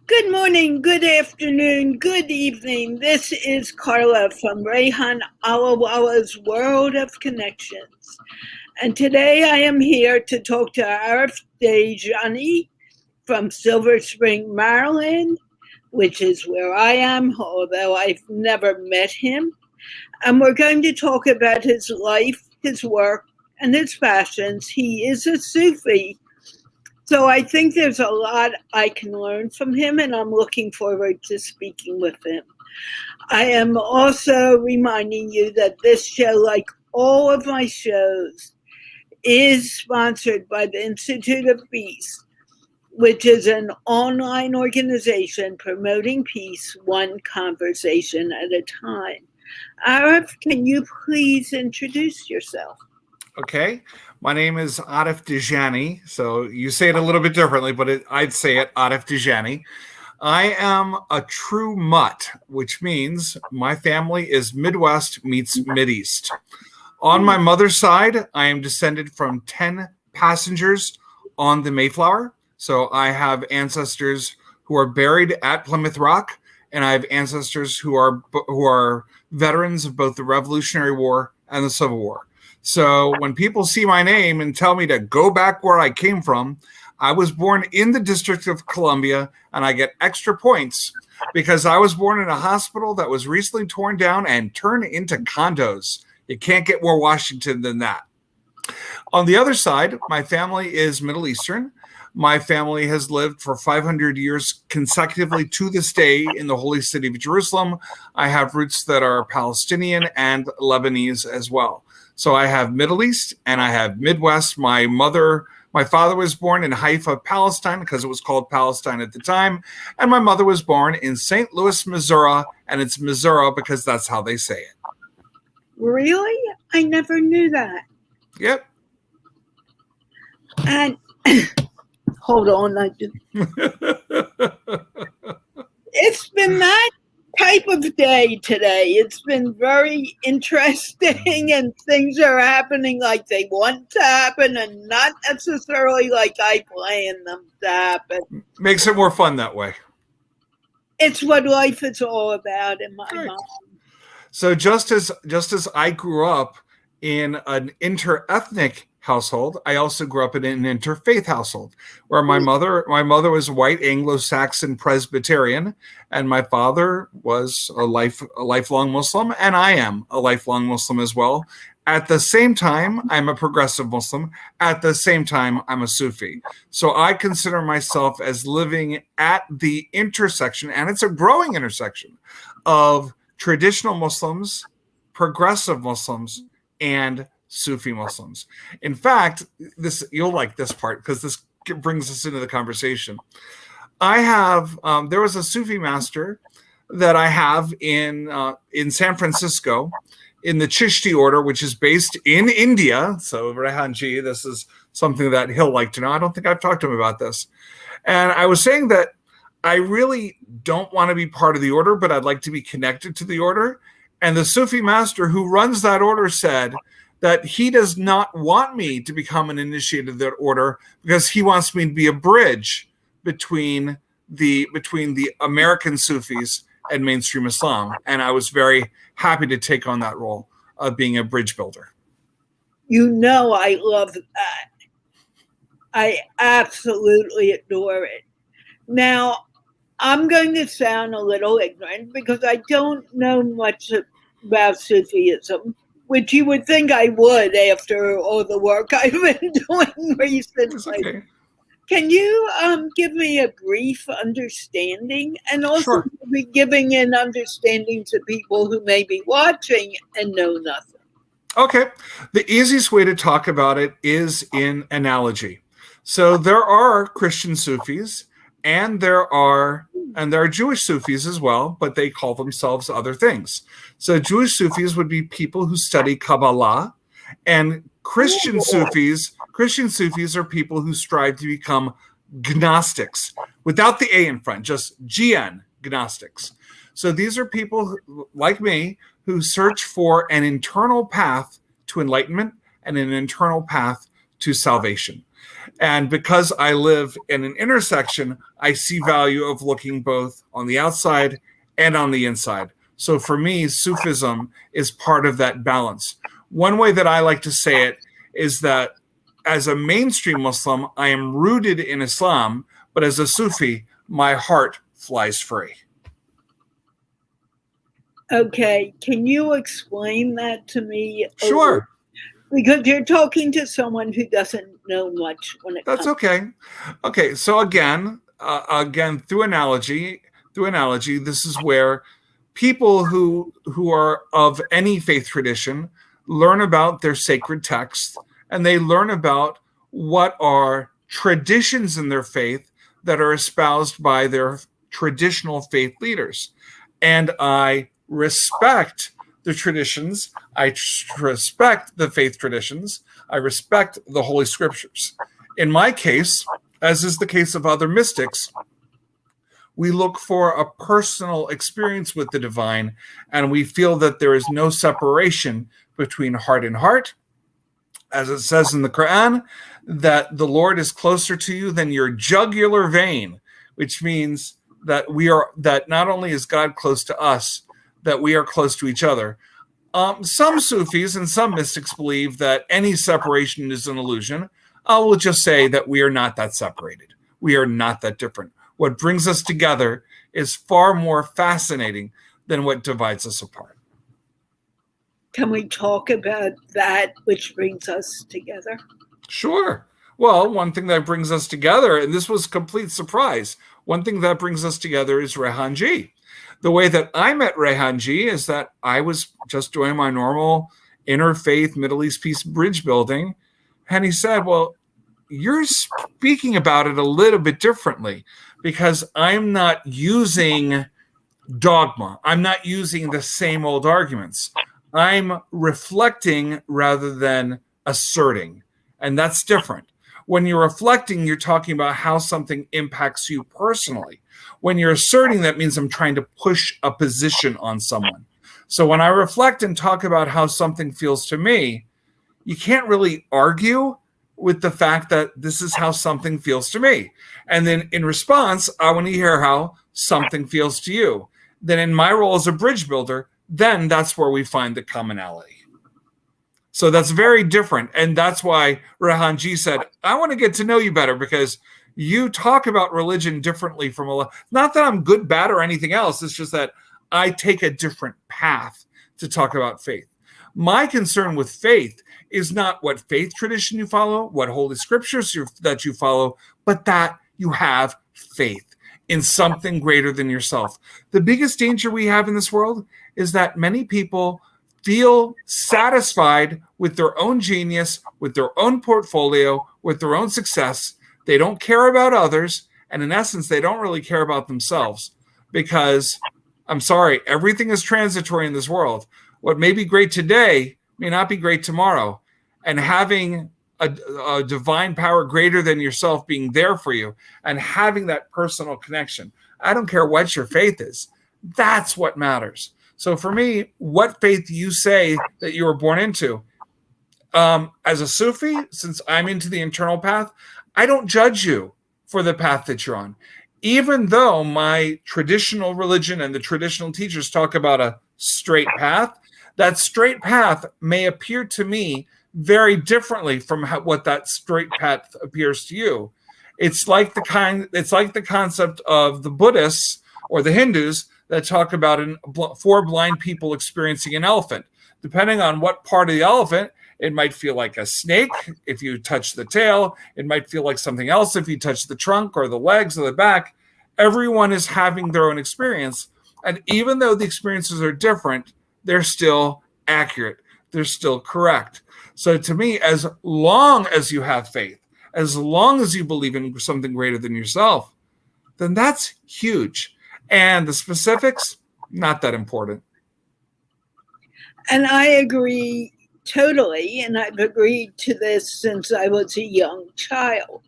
Good morning, good afternoon, good evening. This is Carla from Rehan Allahwala's World of Connections. And today I am here to talk to Aref Dajani from Silver Spring, Maryland, which is where I am, although I've never met him. And we're going to talk about his life, his work, and his passions. He is a Sufi. So I think there's a lot I can learn from him, and I'm looking forward to speaking with him. I am also reminding you that this show, like all of my shows, is sponsored by the Institute of Peace, which is an online organization promoting peace one conversation at a time. Aref, can you please introduce yourself? Okay. My name is Aref Dajani. So you say it a little bit differently, but I'd say it Aref Dajani. I am a true mutt, which means my family is Midwest meets Mideast. On my mother's side, I am descended from 10 passengers on the Mayflower. So I have ancestors who are buried at Plymouth Rock, and I have ancestors who are veterans of both the Revolutionary War and the Civil War. So when people see my name and tell me to go back where I came from, I was born in the District of Columbia, and I get extra points because I was born in a hospital that was recently torn down and turned into condos. You can't get more Washington than that. On the other side, my family is Middle Eastern. My family has lived for 500 years consecutively to this day in the holy city of Jerusalem. I have roots that are Palestinian and Lebanese as well. So I have Middle East and I have Midwest. My father was born in Haifa, Palestine, because it was called Palestine at the time. And my mother was born in St. Louis, Missouri, and it's Missouri because that's how they say it. Really? I never knew that. Yep. And hold on. It's been that type of day today. It's been very interesting, and things are happening like they want to happen and not necessarily like I planned them to happen. Makes it more fun that way. It's what life is all about in my mind. So just as I grew up in an inter-ethnic household, I also grew up in an interfaith household where my mother was white Anglo-Saxon Presbyterian, and my father was a lifelong Muslim, and I am a lifelong Muslim as well. At the same time, I'm a progressive Muslim. At the same time, I'm a Sufi. So I consider myself as living at the intersection, and it's a growing intersection, of traditional Muslims, progressive Muslims, and Sufi Muslims. In fact, you'll like this part because this brings us into the conversation. I have there was a Sufi master that I have in San Francisco in the Chishti order, which is based in India. So Rehan Ji, this is something that he'll like to know. I don't think I've talked to him about this. And I was saying that I really don't want to be part of the order, but I'd like to be connected to the order. And the Sufi master who runs that order said that he does not want me to become an initiate of that order because he wants me to be a bridge between the American Sufis and mainstream Islam. And I was very happy to take on that role of being a bridge builder. You know, I love that. I absolutely adore it. Now, I'm going to sound a little ignorant because I don't know much about Sufism, which you would think I would after all the work I've been doing recently. Okay. Can you give me a brief understanding, and also be giving an understanding to people who may be watching and know nothing? Okay. The easiest way to talk about it is in analogy. So there are Christian Sufis, and there are Jewish Sufis as well, but they call themselves other things. So Jewish Sufis would be people who study Kabbalah, and Christian Sufis are people who strive to become Gnostics without the A in front, just GN, Gnostics. So these are people like me who search for an internal path to enlightenment and an internal path to salvation. And because I live in an intersection, I see value of looking both on the outside and on the inside. So for me, Sufism is part of that balance. One way that I like to say it is that as a mainstream Muslim, I am rooted in Islam, but as a Sufi, my heart flies free. Okay, can you explain that to me? Sure. Because you're talking to someone who doesn't know much when it That's comes. okay. Okay, so again, through analogy, this is where people who are of any faith tradition learn about their sacred texts, and they learn about what are traditions in their faith that are espoused by their traditional faith leaders. And I respect the traditions. I respect the faith traditions. I respect the Holy Scriptures. In my case, as is the case of other mystics, we look for a personal experience with the divine, and we feel that there is no separation between heart and heart. As it says in the Quran, that the Lord is closer to you than your jugular vein, which means that that not only is God close to us, that we are close to each other. Some Sufis and some mystics believe that any separation is an illusion. I will just say that we are not that separated. We are not that different. What brings us together is far more fascinating than what divides us apart. Can we talk about that which brings us together? Sure. Well, one thing that brings us together, and this was a complete surprise, one thing that brings us together is Rehan Ji. The way that I met Rehan Ji is that I was just doing my normal interfaith Middle East peace bridge building, and he said, well, you're speaking about it a little bit differently because I'm not using dogma. I'm not using the same old arguments. I'm reflecting rather than asserting, and that's different. When you're reflecting, you're talking about how something impacts you personally. When you're asserting, that means I'm trying to push a position on someone. So when I reflect and talk about how something feels to me, you can't really argue with the fact that this is how something feels to me. And then in response, I want to hear how something feels to you. Then in my role as a bridge builder, then that's where we find the commonality. So that's very different. And that's why Rehan Ji said, I want to get to know you better because you talk about religion differently from Allah. Not that I'm good, bad, or anything else. It's just that I take a different path to talk about faith. My concern with faith is not what faith tradition you follow, what holy scriptures that you follow, but that you have faith in something greater than yourself. The biggest danger we have in this world is that many people feel satisfied with their own genius, with their own portfolio, with their own success. They don't care about others. And in essence, they don't really care about themselves because, I'm sorry, everything is transitory in this world. What may be great today may not be great tomorrow. And having a divine power greater than yourself being there for you and having that personal connection, I don't care what your faith is. That's what matters. So for me, what faith you say that you were born into, as a Sufi, since I'm into the internal path, I don't judge you for the path that you're on. Even though my traditional religion and the traditional teachers talk about a straight path, that straight path may appear to me very differently from what that straight path appears to you. It's like the concept of the Buddhists or the Hindus that talk about four blind people experiencing an elephant. Depending on what part of the elephant, it might feel like a snake if you touch the tail. It might feel like something else if you touch the trunk or the legs or the back. Everyone is having their own experience. And even though the experiences are different, they're still accurate. They're still correct. So to me, as long as you have faith, as long as you believe in something greater than yourself, then that's huge. And the specifics, not that important. And I agree totally. And I've agreed to this since I was a young child,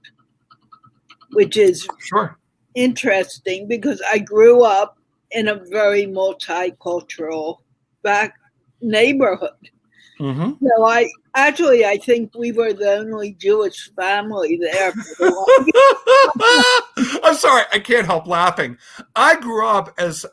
which is sure interesting because I grew up in a very multicultural neighborhood. Mm-hmm. So I think we were the only Jewish family there. I'm sorry, I can't help laughing. I grew up as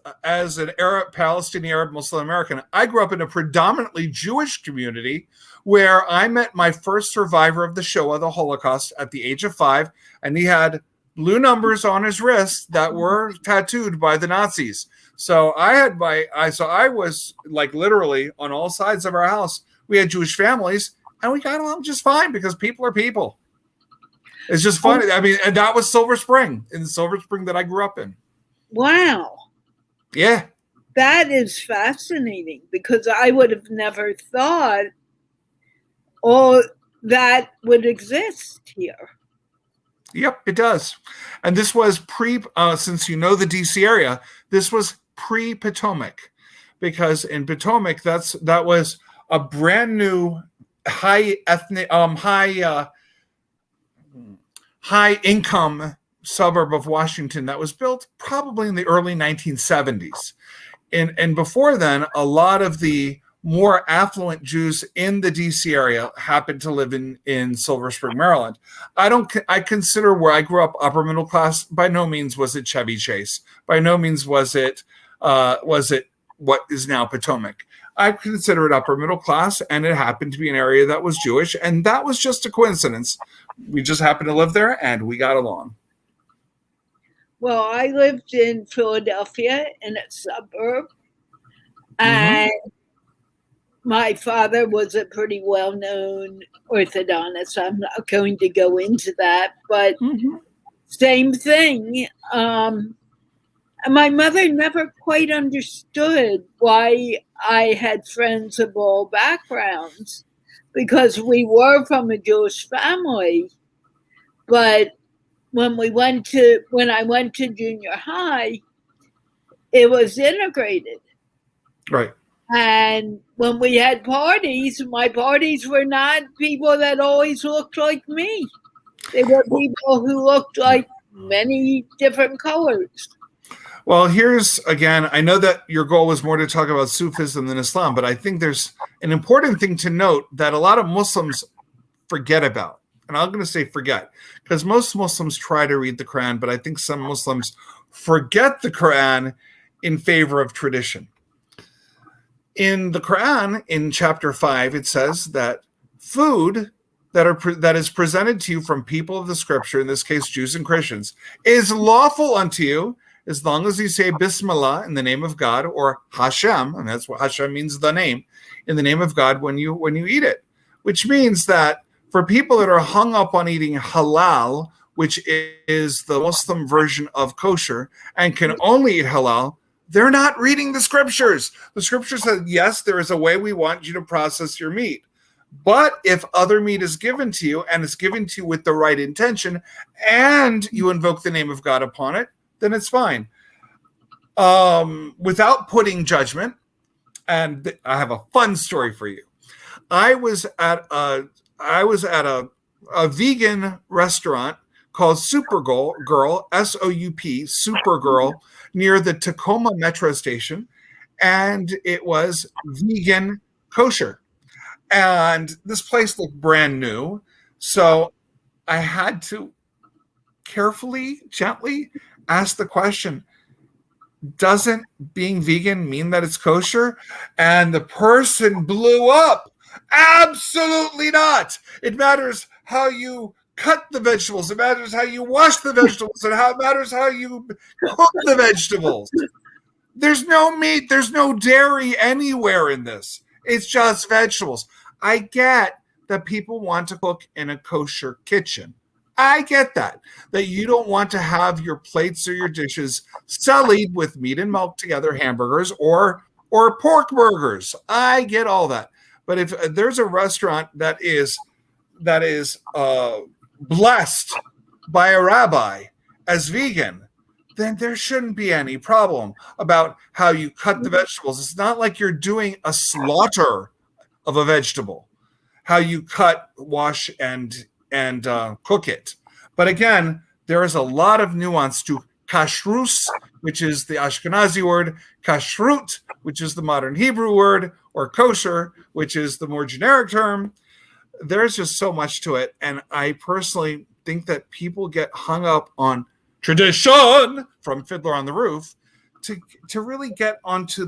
an Arab, Palestinian, Arab, Muslim American. I grew up in a predominantly Jewish community where I met my first survivor of the Shoah, the Holocaust, at the age of 5, and he had blue numbers on his wrists that were tattooed by the Nazis. So I was like literally on all sides of our house. We had Jewish families, and we got along just fine because people are people. It's just funny. I mean, and that was Silver Spring, in Silver Spring that I grew up in. Wow. Yeah. That is fascinating because I would have never thought all that would exist here. Yep, it does. And this was since you know the DC area, this was pre-Potomac, because in Potomac, that was a brand new high income suburb of Washington that was built probably in the early 1970s. And before then, a lot of the more affluent Jews in the DC area happened to live in Silver Spring, Maryland. I consider where I grew up upper middle class. By no means was it Chevy Chase. By no means was it what is now Potomac. I consider it upper middle class, and it happened to be an area that was Jewish, and that was just a coincidence. We just happened to live there, and we got along. Well, I lived in Philadelphia in a suburb, and my father was a pretty well-known orthodontist. I'm not going to go into that, but same thing. My mother never quite understood why I had friends of all backgrounds, because we were from a Jewish family. But when I went to junior high, it was integrated. Right. And when we had parties, my parties were not people that always looked like me. They were people who looked like many different colors. Well, here's, again, I know that your goal was more to talk about Sufism than Islam, but I think there's an important thing to note that a lot of Muslims forget about. And I'm going to say forget, because most Muslims try to read the Quran, but I think some Muslims forget the Quran in favor of tradition. In the Quran, in chapter 5, it says that food that is presented to you from people of the scripture, in this case Jews and Christians, is lawful unto you as long as you say Bismillah in the name of God, or Hashem, and that's what Hashem means, the name, in the name of God when you eat it. Which means that for people that are hung up on eating halal, which is the Muslim version of kosher, and can only eat halal, they're not reading the scriptures. The scripture says, yes, there is a way we want you to process your meat. But if other meat is given to you, and it's given to you with the right intention, and you invoke the name of God upon it, then it's fine. Without putting judgment, and I have a fun story for you. I was at a vegan restaurant called Supergirl, S-O-U-P, Supergirl, near the Tacoma Metro Station, and it was vegan kosher. And this place looked brand new, so I had to carefully, gently ask the question, doesn't being vegan mean that it's kosher? And the person blew up. Absolutely not. It matters how you cut the vegetables. It matters how you wash the vegetables, and it matters how you cook the vegetables. There's no meat. There's no dairy anywhere in this. It's just vegetables. I get that people want to cook in a kosher kitchen. I get that you don't want to have your plates or your dishes sullied with meat and milk together, hamburgers or pork burgers. I get all that. But if there's a restaurant that is blessed by a rabbi as vegan, then there shouldn't be any problem about how you cut the vegetables. It's not like you're doing a slaughter of a vegetable, how you cut, wash, and cook it. But again, there is a lot of nuance to kashrus, which is the Ashkenazi word, kashrut, which is the modern Hebrew word, or kosher, which is the more generic term. There's just so much to it. And I personally think that people get hung up on tradition from Fiddler on the Roof to really get onto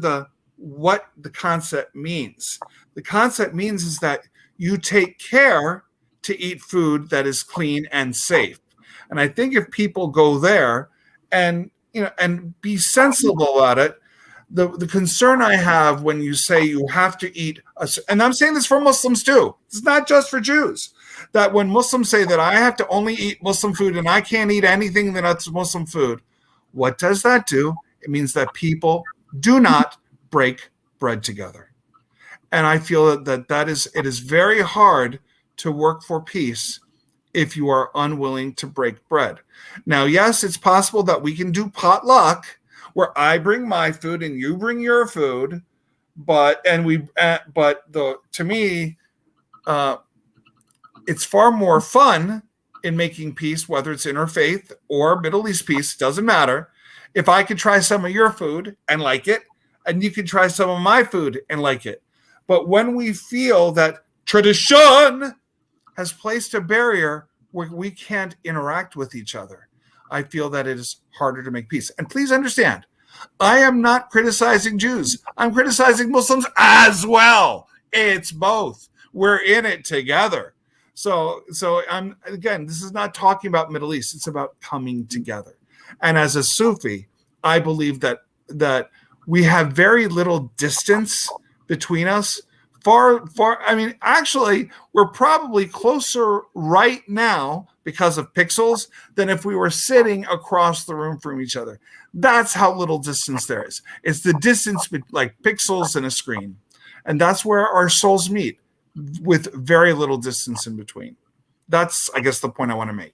what the concept means. The concept means is that you take care to eat food that is clean and safe. And I think if people go there and be sensible about it, the concern I have when you say you have to eat, and I'm saying this for Muslims too, it's not just for Jews, that when Muslims say that I have to only eat Muslim food and I can't eat anything that's Muslim food, what does that do? It means that people do not break bread together. And I feel that it is very hard to work for peace if you are unwilling to break bread. Now, yes, it's possible that we can do potluck where I bring my food and you bring your food, to me, it's far more fun in making peace, whether it's interfaith or Middle East peace, doesn't matter. If I could try some of your food and like it, and you can try some of my food and like it. But when we feel that tradition has placed a barrier where we can't interact with each other, I feel that it is harder to make peace. And please understand, I am not criticizing Jews. I'm criticizing Muslims as well. It's both. We're in it together. So again, this is not talking about Middle East. It's about coming together. And as a Sufi, I believe that we have very little distance between us. Actually, we're probably closer right now because of pixels than if we were sitting across the room from each other. That's how little distance there is. It's the distance like pixels and a screen. And that's where our souls meet, with very little distance in between. That's, I guess, the point I want to make.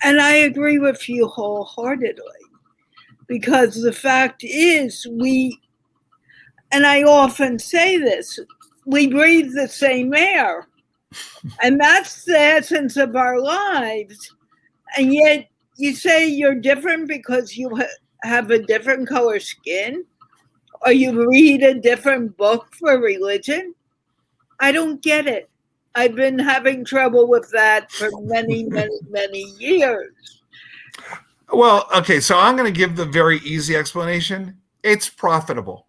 And I agree with you wholeheartedly, because the fact is and I often say this, we breathe the same air, and that's the essence of our lives. And yet you say you're different because you have a different color skin, or you read a different book for religion. I don't get it. I've been having trouble with that for many, many, many years. Well, okay, so I'm going to give the very easy explanation. It's profitable.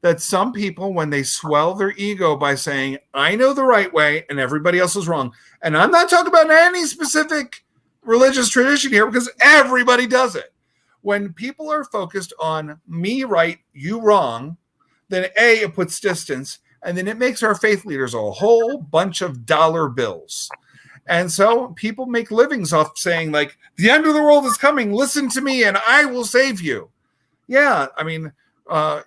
That some people, when they swell their ego by saying, I know the right way and everybody else is wrong, and I'm not talking about any specific religious tradition here because everybody does it. When people are focused on me right, you wrong, then it puts distance, and then it makes our faith leaders a whole bunch of dollar bills. And so people make livings off saying, like, the end of the world is coming, listen to me and I will save you. Yeah, I mean, hell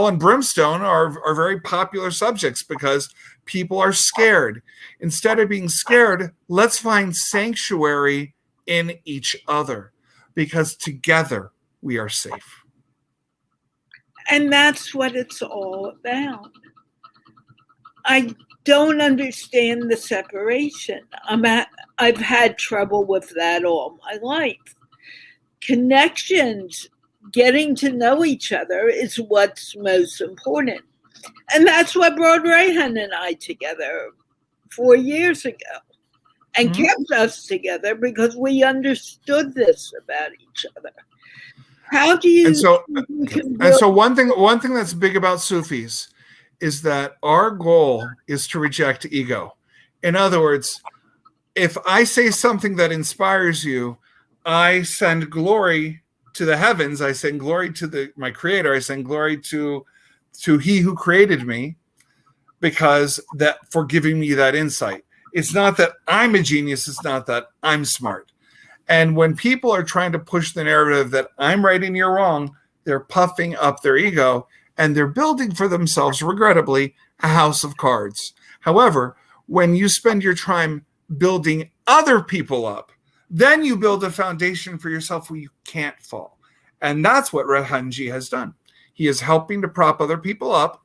and brimstone are very popular subjects because people are scared. Instead of being scared, let's find sanctuary in each other, because together we are safe. And that's what it's all about. I don't understand the separation. I've had trouble with that all my life. Connections, getting to know each other, is what's most important. And that's what brought Rehan and I together 4 years ago and kept us together, because we understood this about each other. How do you? And so one thing that's big about Sufis is that our goal is to reject ego. In other words, if I say something that inspires you, I send glory to the heavens. I send glory to my creator. I send glory to he who created me, because that for giving me that insight. It's not that I'm a genius. It's not that I'm smart. And when people are trying to push the narrative that I'm right and you're wrong, they're puffing up their ego, and they're building for themselves, regrettably, a house of cards. However, when you spend your time building other people up, then you build a foundation for yourself where you can't fall. And that's what Rehanji has done. He is helping to prop other people up.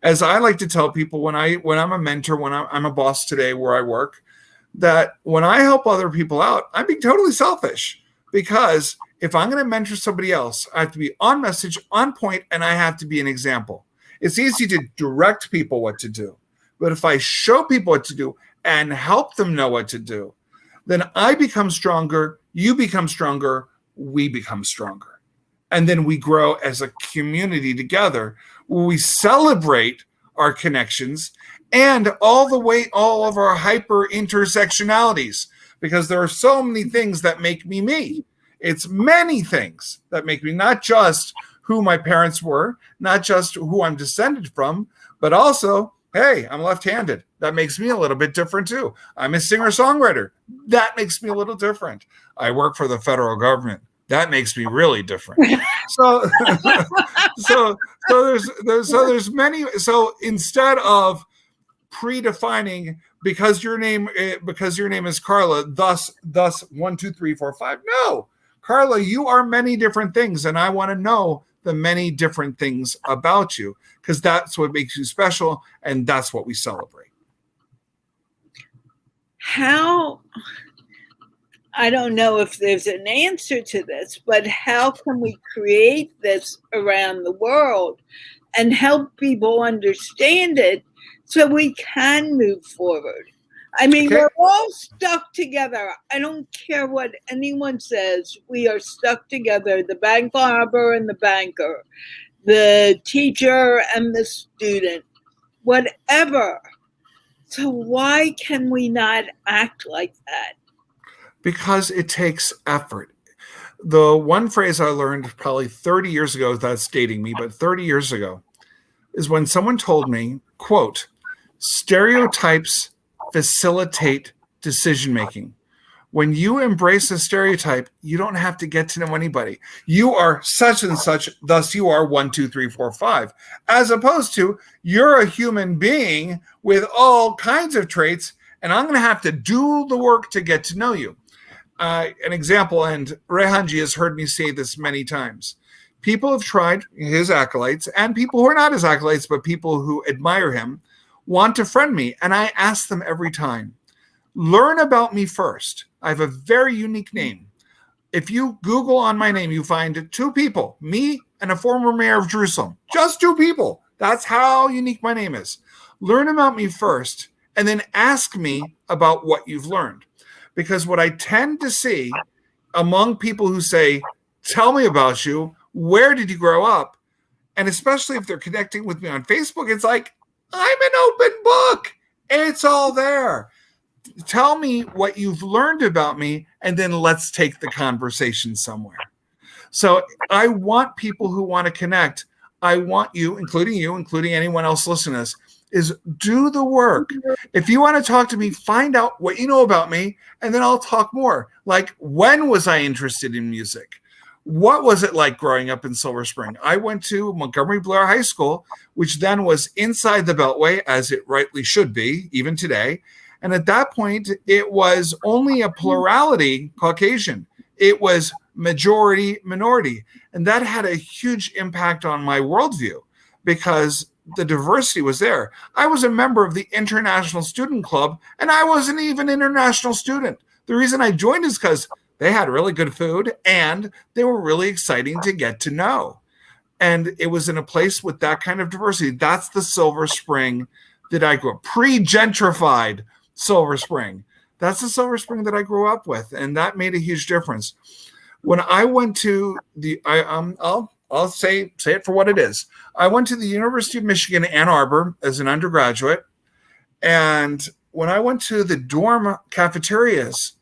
As I like to tell people when I'm a mentor, when I'm a boss today where I work, that when I help other people out, I'm being totally selfish, because If I'm going to mentor somebody else, I have to be on message, on point, and I have to be an example. It's easy to direct people what to do. But if I show people what to do and help them know what to do, then I become stronger, you become stronger, we become stronger. And then we grow as a community together where we celebrate our connections and all of our hyper intersectionalities, because there are so many things that make me me. It's many things that make me, not just who my parents were, not just who I'm descended from, but also, hey, I'm left-handed. That makes me a little bit different too. I'm a singer-songwriter. That makes me a little different. I work for the federal government. That makes me really different. So, there's many. So instead of predefining because your name is Carla, thus 1, 2, 3, 4, 5. No, Carla, you are many different things, and I want to know the many different things about you, because that's what makes you special, and that's what we celebrate. How, I don't know if there's an answer to this, but how can we create this around the world and help people understand it so we can move forward? I mean, Okay. We're all stuck together. I don't care what anyone says. We are stuck together. The bank robber and the banker, the teacher and the student, whatever. So why can we not act like that? Because it takes effort. The one phrase I learned probably 30 years ago, that's dating me, but 30 years ago, is when someone told me, quote, stereotypes facilitate decision-making. When you embrace a stereotype, you don't have to get to know anybody. You are such and such, thus you are 1, 2, 3, 4, 5. As opposed to, you're a human being with all kinds of traits, and I'm going to have to do the work to get to know you. An example, and Rehanji has heard me say this many times. People have tried, his acolytes, and people who are not his acolytes, but people who admire him, want to friend me. And I ask them every time, learn about me first. I have a very unique name. If you Google on my name, you find 2 people, me and a former mayor of Jerusalem. Just 2 people. That's how unique my name is. Learn about me first, and then ask me about what you've learned. Because what I tend to see among people who say, tell me about you, where did you grow up? And especially if they're connecting with me on Facebook, it's like, I'm an open book. It's all there. Tell me what you've learned about me, and then let's take the conversation somewhere. So I want people who want to connect. I want you, including anyone else listening to this, is do the work. If you want to talk to me, find out what you know about me, and then I'll talk more. Like, when was I interested in music? What was it like growing up in Silver Spring? I went to Montgomery Blair High School, which then was inside the Beltway, as it rightly should be, even today. And at that point, it was only a plurality Caucasian. It was majority minority. And that had a huge impact on my worldview because the diversity was there. I was a member of the International Student Club, and I wasn't even an international student. The reason I joined is because they had really good food and they were really exciting to get to know. And it was in a place with that kind of diversity. That's the Silver Spring that I grew up, pre-gentrified Silver Spring. That's the Silver Spring that I grew up with. And that made a huge difference. When I went to I'll say it for what it is. I went to the University of Michigan, Ann Arbor as an undergraduate. And when I went to the dorm cafeterias,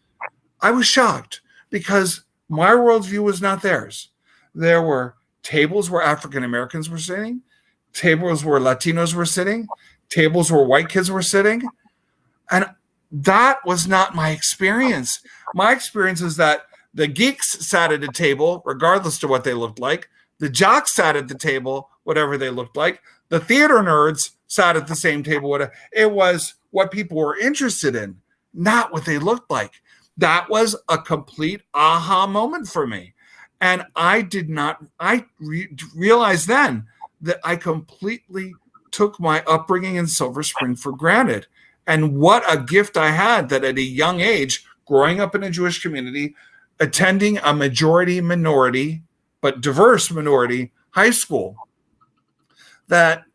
I was shocked because my worldview was not theirs. There were tables where African Americans were sitting, tables where Latinos were sitting, tables where white kids were sitting. And that was not my experience. My experience is that the geeks sat at a table, regardless of what they looked like. The jocks sat at the table, whatever they looked like. The theater nerds sat at the same table. It was what people were interested in, not what they looked like. That was a complete aha moment for me. And I realized then that I completely took my upbringing in Silver Spring for granted. And what a gift I had that at a young age, growing up in a Jewish community, attending a majority minority, but diverse minority high school, that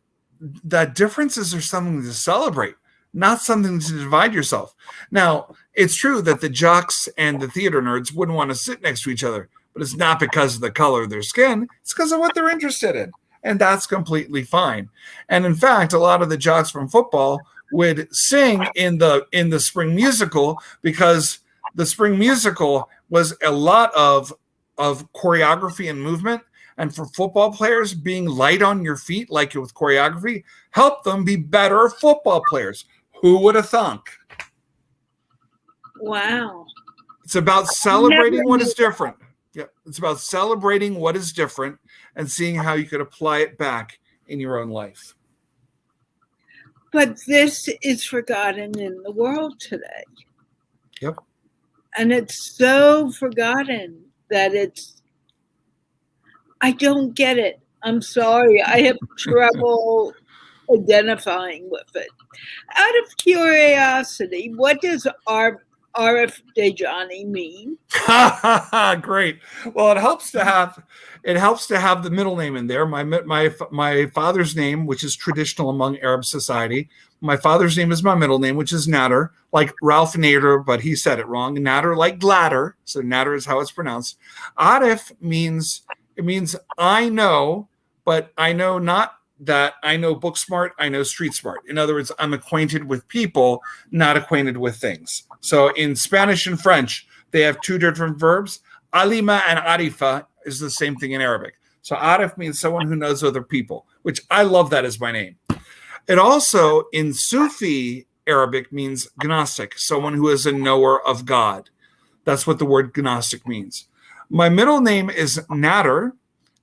differences are something to celebrate, not something to divide yourself. Now, it's true that the jocks and the theater nerds wouldn't want to sit next to each other, but it's not because of the color of their skin. It's because of what they're interested in. And that's completely fine. And in fact, a lot of the jocks from football would sing in the spring musical, because the spring musical was a lot of choreography and movement. And for football players, being light on your feet, like with choreography, helped them be better football players. Who would have thunk? Wow. It's about celebrating what is different. Yeah, it's about celebrating what is different and seeing how you could apply it back in your own life. But this is forgotten in the world today. Yep. And it's so forgotten that I don't get it. I'm sorry. I have trouble identifying with it. Out of curiosity, what does Aref Dajani mean? Great. Well, it helps to have the middle name in there. My father's name, which is traditional among Arab society. My father's name is my middle name, which is Nader, like Ralph Nader, but he said it wrong. Nader, like Gladder. So Nader is how it's pronounced. Aref means I know, but I know not that I know book smart, I know street smart. In other words, I'm acquainted with people, not acquainted with things. So in Spanish and French, they have two different verbs. Alima and arifa is the same thing in Arabic. So arif means someone who knows other people, which I love that as my name. It also, in Sufi Arabic, means gnostic, someone who is a knower of God. That's what the word gnostic means. My middle name is Nader,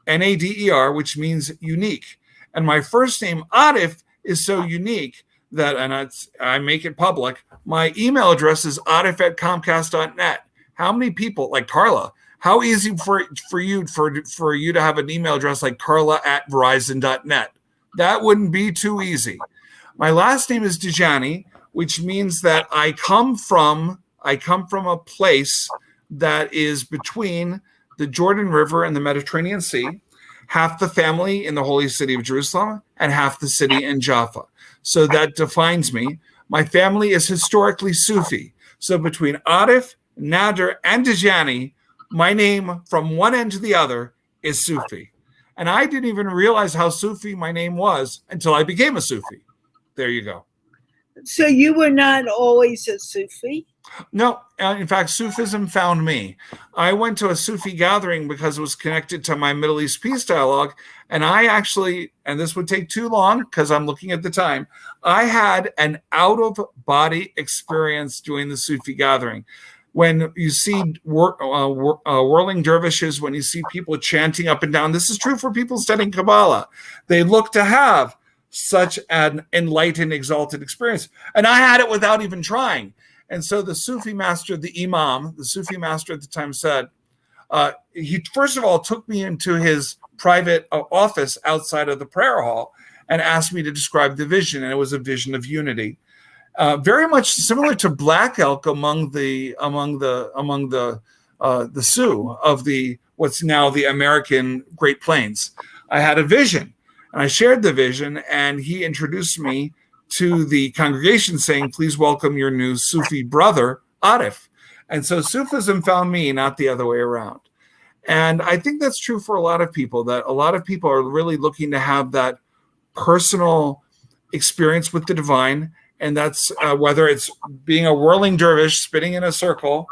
Nader, which means unique. And my first name, Aref, is so unique that, and I make it public, my email address is aref@comcast.net. How many people, like Carla, how easy for you to have an email address like carla@verizon.net? That wouldn't be too easy. My last name is Dajani, which means that I come from a place that is between the Jordan River and the Mediterranean Sea, half the family in the holy city of Jerusalem and half the city in Jaffa. So that defines me. My family is historically Sufi. So between Aref, Nader, and Dajani, my name from one end to the other is Sufi. And I didn't even realize how Sufi my name was until I became a Sufi. There you go. So you were not always a Sufi? No, in fact, Sufism found me. I went to a Sufi gathering because it was connected to my Middle East peace dialogue. And I actually, and this would take too long because I'm looking at the time, I had an out-of-body experience doing the Sufi gathering. When you see whirling dervishes, when you see people chanting up and down, this is true for people studying Kabbalah. They look to have such an enlightened, exalted experience. And I had it without even trying. And so the Sufi master, the Imam, the Sufi master at the time said, he first of all took me into his private office outside of the prayer hall and asked me to describe the vision. And it was a vision of unity. Very much similar to Black Elk among the Sioux of the what's now the American Great Plains. I had a vision, and I shared the vision, and he introduced me to the congregation, saying, "Please welcome your new Sufi brother, Aref." And so Sufism found me, not the other way around. And I think that's true for a lot of people. That a lot of people are really looking to have that personal experience with the divine. And that's whether it's being a whirling dervish spinning in a circle,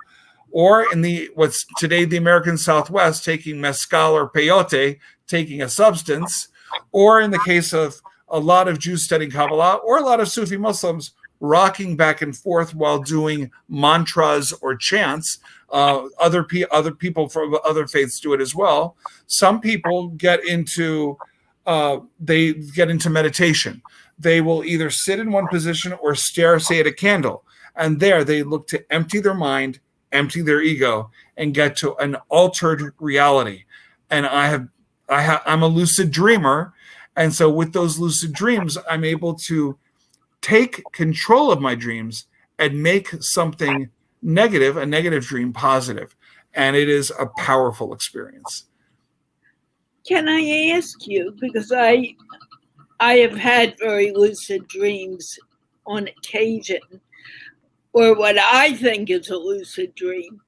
or in what's today the American Southwest, taking mezcal or peyote, taking a substance, or in the case of a lot of Jews studying Kabbalah, or a lot of Sufi Muslims rocking back and forth while doing mantras or chants. Other people from other faiths do it as well. Some people get into meditation. They will either sit in one position or stare, say, at a candle. And there they look to empty their mind, empty their ego, and get to an altered reality. And I'm a lucid dreamer. And so with those lucid dreams, I'm able to take control of my dreams and make something negative, a negative dream, positive. and it is a powerful experience. Can I ask you, because I have had very lucid dreams on occasion, or what I think is a lucid dream.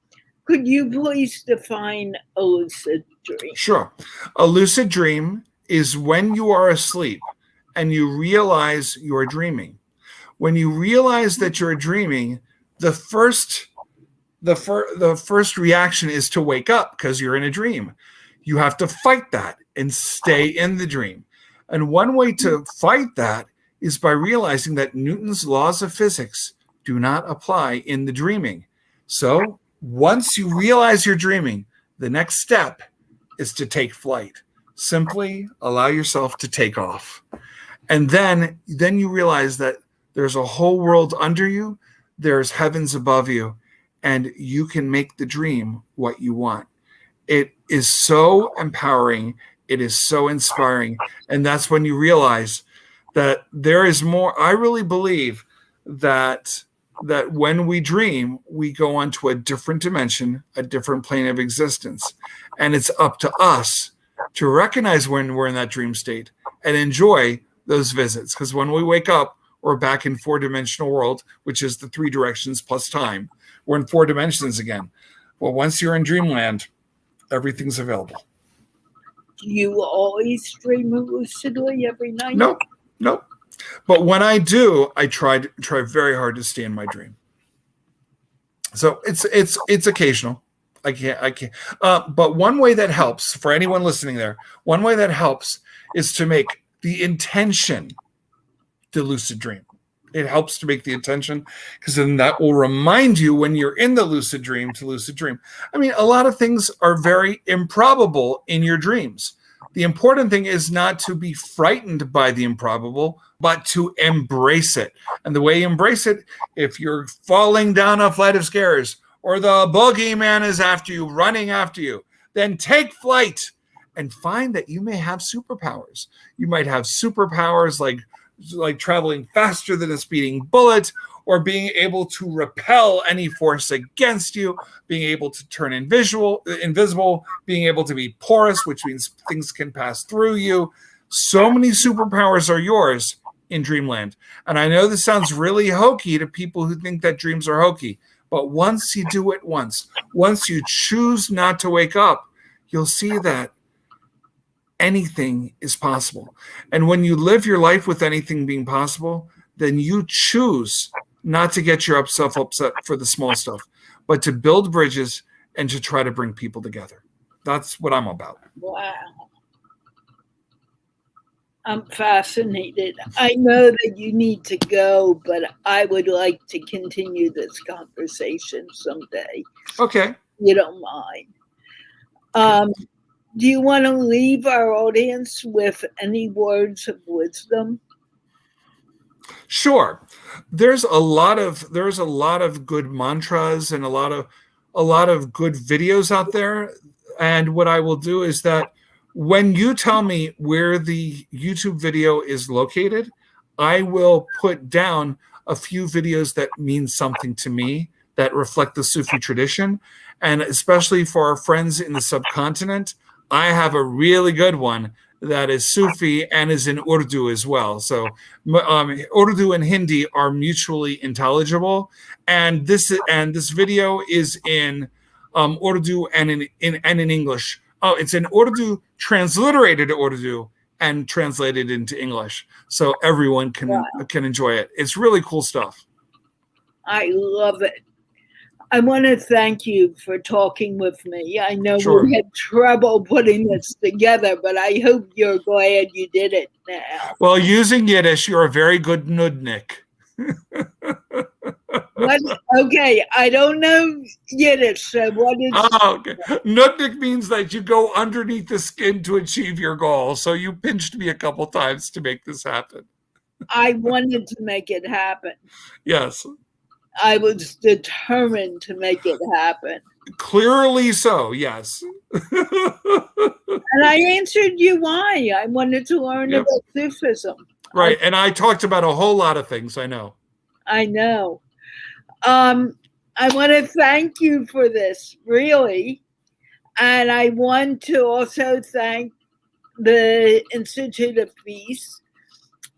Could you please define a lucid dream? Sure. A lucid dream is when you are asleep and you realize you're dreaming. When you realize that you're dreaming, the first reaction is to wake up because you're in a dream. You have to fight that and stay in the dream. And one way to fight that is by realizing that Newton's laws of physics do not apply in the dreaming. So once you realize you're dreaming, the next step is to take flight. Simply allow yourself to take off. And then you realize that there's a whole world under you, there's heavens above you, and you can make the dream what you want. It is so empowering. It is so inspiring. And that's when you realize that there is more. I really believe that when we dream, we go onto a different dimension, a different plane of existence. And it's up to us to recognize when we're in that dream state and enjoy those visits. Because when we wake up, we're back in 4-dimensional world, which is the 3 directions plus time. We're in 4 dimensions again. Well, once you're in dreamland, everything's available. Do you always dream lucidly every night? Nope. But when I do, I try very hard to stay in my dream. So it's occasional. I can't. But one way that helps for anyone listening there, one way that helps is to make the intention to lucid dream. It helps to make the intention, because then that will remind you when you're in the lucid dream to lucid dream. I mean, a lot of things are very improbable in your dreams. The important thing is not to be frightened by the improbable, but to embrace it. And the way you embrace it, if you're falling down a flight of stairs or the boogeyman is after you, running after you, then take flight and find that you may have superpowers. You might have superpowers like traveling faster than a speeding bullet, or being able to repel any force against you, being able to turn invisible, being able to be porous, which means things can pass through you. So many superpowers are yours in dreamland. And I know this sounds really hokey to people who think that dreams are hokey, but once you do it once you choose not to wake up, you'll see that anything is possible. And when you live your life with anything being possible, then you choose not to get yourself upset for the small stuff, but to build bridges and to try to bring people together. That's what I'm about. Wow. I'm fascinated. I know that you need to go, but I would like to continue this conversation someday. Okay. You don't mind. Do you want to leave our audience with any words of wisdom? Sure. There's a lot of good mantras and a lot of good videos out there. And what I will do is that when you tell me where the YouTube video is located, I will put down a few videos that mean something to me, that reflect the Sufi tradition. And especially for our friends in the subcontinent, I have a really good one that is Sufi and is in Urdu as well. So Urdu and Hindi are mutually intelligible, and this video is in Urdu and in English. Oh, it's in Urdu, transliterated Urdu, and translated into English, so everyone can enjoy it. It's really cool stuff. I love it. I want to thank you for talking with me. I know Sure. We had trouble putting this together, but I hope you're glad you did it now. Well, using Yiddish, you're a very good nudnik. What? Okay, I don't know Yiddish, so what is... Oh, okay. Nudnik means that you go underneath the skin to achieve your goal. So you pinched me a couple times to make this happen. I wanted to make it happen. Yes. I was determined to make it happen. Clearly so, yes. And I answered you why. I wanted to learn about Sufism. Right, and I talked about a whole lot of things, I know. I know. I want to thank you for this, really. And I want to also thank the Institute of Peace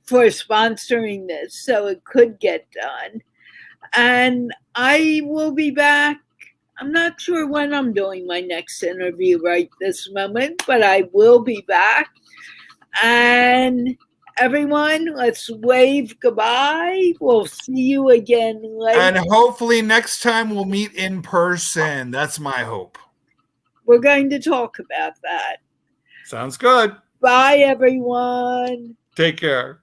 for sponsoring this so it could get done. And I will be back. I'm not sure when I'm doing my next interview right this moment, but I will be back. And everyone, let's wave goodbye. We'll see you again later. And hopefully next time we'll meet in person. That's my hope. We're going to talk about that. Sounds good. Bye, everyone. Take care.